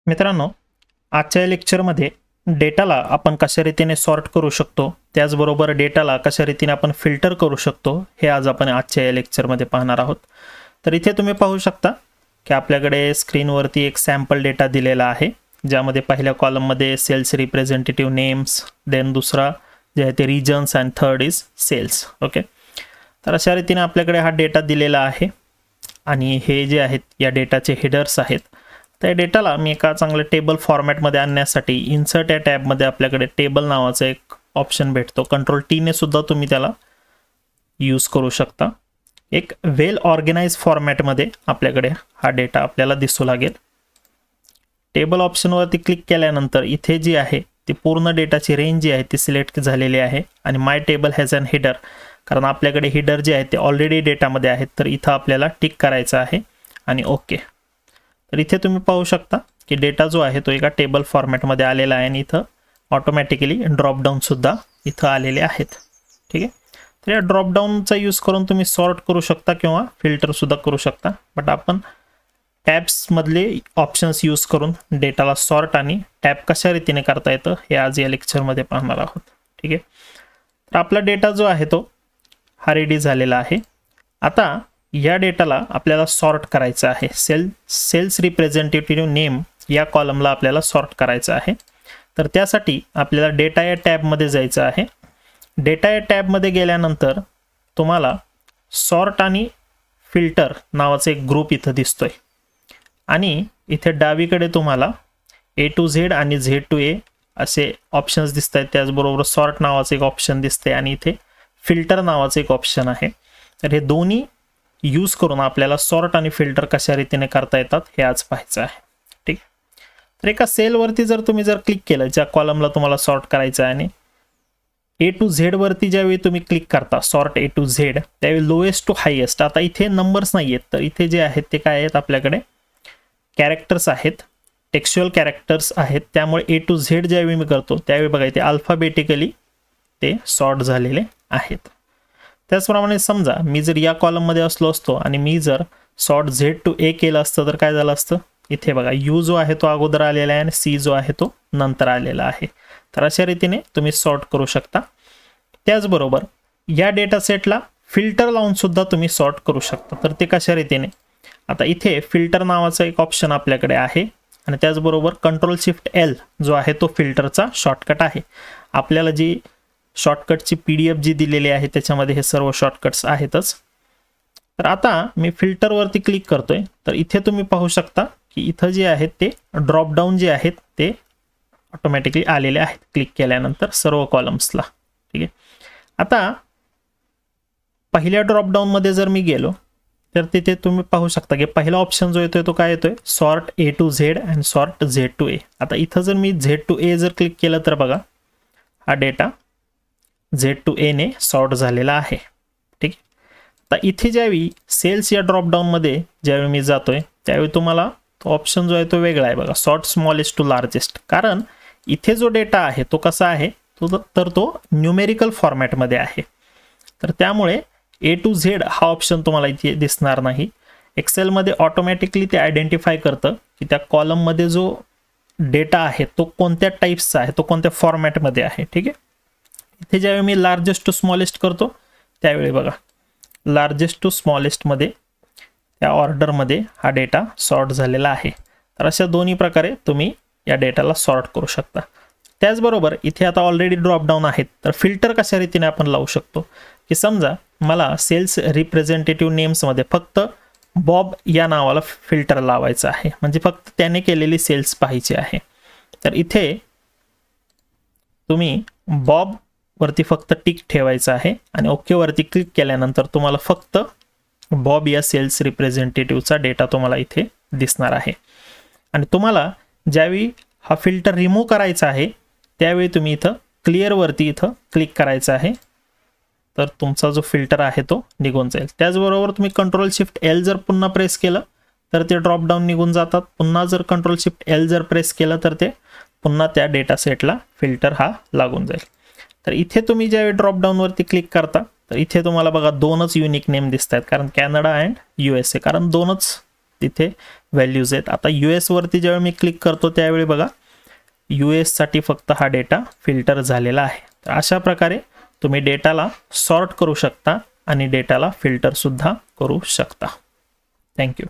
मित्रांनो, आजच्या लेक्चरमध्ये डेटाला आपण कशा रीतीने सॉर्ट करू शकतो, त्याचबरोबर डेटाला कशा रीतीने आपण फिल्टर करू शकतो हे आज आपण आजच्या या लेक्चरमध्ये पाहणार आहोत. तर इथे तुम्ही पाहू शकता की आपल्याकडे स्क्रीनवरती एक सॅम्पल डेटा दिलेला आहे, ज्यामध्ये पहिल्या कॉलममध्ये सेल्स रिप्रेझेंटेटिव्ह नेम्स, देन दुसरा जे आहे ते reasons and third is sales. Okay, तर अशा रीतीने आपल्याकडे हा डेटा दिलेला आहे आणि हे जे आहेत या डेटाचे हेडर्स आहेत. त्या डेटाला मी एका चांगल्या टेबल फॉर्मॅटमध्ये आणण्यासाठी इन्सर्ट या टॅबमध्ये आपल्याकडे टेबल नावाचा एक ऑप्शन भेटतो. कंट्रोल टी ने सुद्धा तुम्ही त्याला यूज करू शकता. एक वेल ऑर्गनाइज फॉर्मॅटमध्ये आपल्याकडे हा डेटा आपल्याला दिसू लागेल. टेबल ऑप्शनवरती क्लिक केल्यानंतर इथे जी आहे ती पूर्ण डेटाची रेंज जी आहे ती सिलेक्ट झालेली आहे आणि माय टेबल हॅज अन हेडर, कारण आपल्याकडे हेडर जे आहे ते ऑलरेडी डेटामध्ये आहेत, तर इथं आपल्याला टिक करायचं आहे आणि ओके. तर इथे तुम्ही पाहू शकता की डेटा जो आहे तो एका टेबल फॉर्मॅटमध्ये आलेला आहे आणि इथं ऑटोमॅटिकली ड्रॉपडाऊन सुद्धा इथं आलेले आहेत. ठीक आहे, तर या ड्रॉपडाऊनचा यूज करून तुम्ही सॉर्ट करू शकता किंवा फिल्टर सुद्धा करू शकता. बट आपण टॅब्समधले ऑप्शन्स यूज करून डेटाला सॉर्ट आणि टॅब कशा रीतीने करता येतं हे आज या लेक्चरमध्ये पाहणार आहोत. ठीक आहे, तर आपला डेटा जो आहे तो हा रेडी झालेला आहे. आता या डेटाला आपल्याला सॉर्ट करायचं आहे. सेल्स रिप्रेझेंटेटिव्ह नेम या कॉलमला आपल्याला सॉर्ट करायचं आहे. तर त्यासाठी आपल्याला डेटा या टॅबमध्ये जायचं आहे. डेटा या टॅबमध्ये गेल्यानंतर तुम्हाला सॉर्ट आणि फिल्टर नावाचा एक ग्रुप इथं दिसतोय आणि इथे डावीकडे तुम्हाला A to Z आणि Z to A असे ऑप्शन्स दिसत आहेत. त्याचबरोबर सॉर्ट नावाचं एक ऑप्शन दिसते आणि इथे फिल्टर नावाचं एक ऑप्शन आहे. तर हे दोन्ही यूज करून आपल्याला सॉर्ट आणि फिल्टर कशा रीतीने करता येतात हे आज पाहायचं आहे. ठीक, तर एका सेलवरती जर तुम्ही क्लिक केलं ज्या कॉलमला तुम्हाला सॉर्ट करायचं आहे आणि A to Z वरती ज्यावेळी तुम्ही क्लिक करता सॉर्ट A to Z त्यावेळी लोएस्ट टू हायेस्ट, आता इथे नंबर्स नाही आहेत, तर इथे जे आहेत ते काय आहेत आपल्याकडे कॅरेक्टर्स आहेत, टेक्स्च्युअल कॅरेक्टर्स आहेत. त्यामुळे A to Z ज्यावेळी मी करतो त्यावेळी बघा इथे अल्फाबेटिकली ते सॉर्ट झालेले आहेत. त्याचप्रमाणे समजा मी जर या कॉलममध्ये असलो असतो आणि मी जर सॉर्ट Z to A केलं असतं तर काय झालं असतं, इथे बघा U जो आहे तो अगोदर आलेला आहे आणि C जो आहे तो नंतर आलेला आहे. तर अशा रीतीने तुम्ही सॉर्ट करू शकता. त्याचबरोबर या डेटा सेटला फिल्टर लावून सुद्धा तुम्ही सॉर्ट करू शकता. तर ते कशा रीतीने, आता इथे फिल्टर नावाचा एक ऑप्शन आपल्याकडे आहे आणि त्याचबरोबर कंट्रोल शिफ्ट L जो आहे तो फिल्टरचा शॉर्टकट आहे. आपल्याला जी शॉर्टकटची PDF जी दिलेली आहे त्याच्यामध्ये हे सर्व शॉर्टकट्स आहेतच. तर आता मी फिल्टरवरती क्लिक करतोय, तर इथे तुम्ही पाहू शकता की इथं जे आहेत ते ड्रॉपडाऊन जे आहेत ते ऑटोमॅटिकली आलेले आहेत क्लिक केल्यानंतर सर्व कॉलम्सला. ठीक आहे, आता पहिल्या ड्रॉपडाऊनमध्ये जर मी गेलो तर तिथे तुम्ही पाहू शकता की पहिला ऑप्शन जो येतोय तो काय येतोय, sort A to Z and sort Z to A. आता इथं जर मी Z to A जर क्लिक केलं तर बघा हा डेटा Z to A ने सॉर्ट झालेला आहे. ठीक आहे, आता इथे ज्यावेळी सेल्स या ड्रॉपडाऊनमध्ये ज्यावेळी मी जातोय त्यावेळी तुम्हाला तो ऑप्शन जो आहे तो वेगळा आहे बघा, सॉर्ट स्मॉलेस्ट टू लार्जेस्ट. कारण इथे जो डेटा आहे तो कसा आहे तो न्यूमेरिकल फॉर्मॅटमध्ये आहे. तर त्यामुळे A to Z हा ऑप्शन तुम्हाला इथे दिसणार नाही. एक्सेलमध्ये ऑटोमॅटिकली ते आयडेंटिफाय करतं की त्या कॉलममध्ये जो डेटा आहे तो कोणत्या टाईप्सचा आहे, तो कोणत्या फॉर्मॅटमध्ये आहे. ठीक आहे, इथे ज्यावेळी मी लार्जेस्ट टू स्मॉलेस्ट करतो त्यावेळी बघा लार्जेस्ट टू स्मॉलेस्टमध्ये त्या ऑर्डरमध्ये हा डेटा सॉर्ट झालेला आहे. तर अशा दोन्ही प्रकारे तुम्ही या डेटाला सॉर्ट करू शकता. त्याचबरोबर इथे आता ऑलरेडी ड्रॉपडाऊन आहेत, तर फिल्टर कशा रीतीने आपण लावू शकतो की समजा मला सेल्स रिप्रेझेंटेटिव्ह नेम्समध्ये फक्त बॉब या नावाला फिल्टर लावायचं आहे, म्हणजे फक्त त्याने केलेली सेल्स पाहायची आहे. तर इथे तुम्ही बॉब वरती फक्त टिक ठेवायचं आहे आणि ओके वरती क्लिक केल्यानंतर तुम्हाला फक्त बॉब या सेल्स रिप्रेझेंटेटिव्हचा डेटा तुम्हाला इथे दिसणार आहे. आणि तुम्हाला ज्यावेळी हा फिल्टर रिमूव्ह करायचा आहे त्यावेळी तुम्ही इथं क्लिअरवरती इथं क्लिक करायचं आहे, तर तुमचा जो फिल्टर आहे तो निघून जाईल. त्याचबरोबर तुम्ही कंट्रोल शिफ्ट L जर पुन्हा प्रेस केलं तर ते ड्रॉपडाऊन निघून जातात. पुन्हा जर कंट्रोल शिफ्ट L जर प्रेस केलं तर ते पुन्हा त्या डेटा सेटला फिल्टर हा लागून जाईल. तर इथे तुम्ही ज्यावेळी ड्रॉपडाऊनवरती क्लिक करता तर इथे तुम्हाला बघा दोनच युनिक नेम दिसत आहेत, कारण कॅनडा अँड USA, कारण दोनच तिथे व्हॅल्यूज आहेत. आता US वरती ज्यावेळी मी क्लिक करतो त्यावेळी बघा US साठी फक्त हा डेटा फिल्टर झालेला आहे. तर अशा प्रकारे तुम्ही डेटाला सॉर्ट करू शकता आणि डेटाला फिल्टर सुद्धा करू शकता. थँक्यू.